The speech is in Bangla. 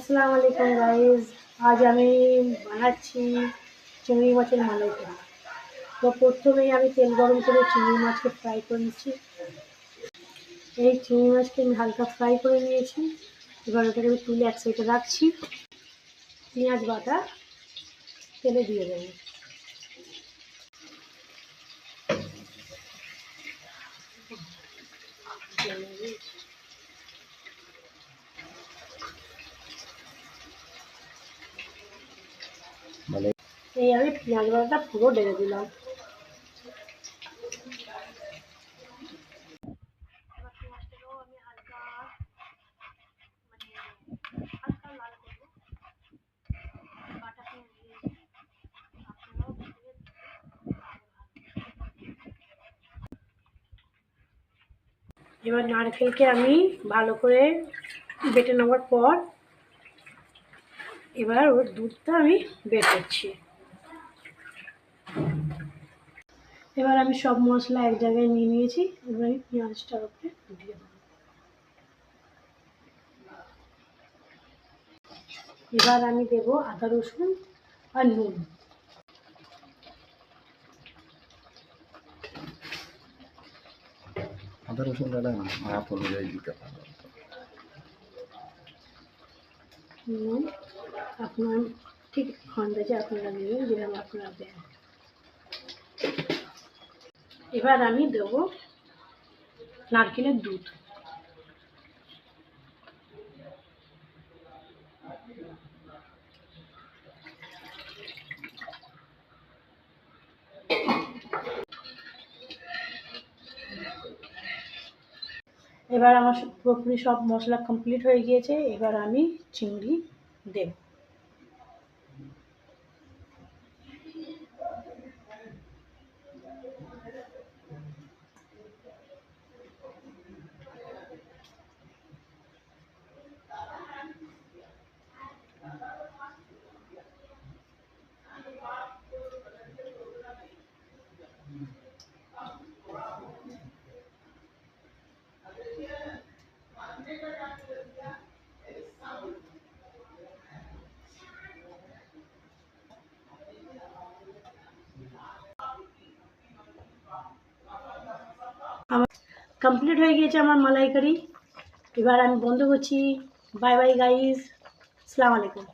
আসসালামু আলাইকুম গাইজ। আজ আমি বানাচ্ছি চিংড়ি মাছের মালাইকারি। তো প্রথমেই আমি তেল গরম করে চিংড়ি মাছকে ফ্রাই করে নিচ্ছি। এই চিংড়ি মাছকে আমি হালকা ফ্রাই করে নিয়েছি। এবার ওটাকে আমি তুলে এক সাইডে রাখছি। পেঁয়াজ বাটা তেলে দিয়ে দেবো। এই আমি পেঁয়াজ বাটাটা পুরো ঢেলে দিলাম। এবার নারকেলকে আমি ভালো করে বেটে নেওয়ার পর এবার ওর দুধটা আমি বের করছি। এবার আমি সব মশলা এক জায়গায় নিয়ে নিয়েছি। এবার আমি পেঁয়াজটার উপরে দিয়ে দেবো। এবার আমি দেবো আদা রসুন আর নুন। আদা রসুন দাদা মাপ অনুযায়ী দিতে পারবো। নুন আপনার ঠিক আন্দাজে আপনারা নেবেন, যেরকম আপনারা দেন। এবার আমি দেবো নারকেলের দুধ। এবার আমার পুরোপুরি সব মশলা কমপ্লিট হয়ে গিয়েছে। এবার আমি চিংড়ি দেব। আমার কমপ্লিট হয়ে গিয়েছে আমার মালাইকারি। এবার আমি বন্ধ করছি। বাই বাই গাইস, আসসালামু আলাইকুম।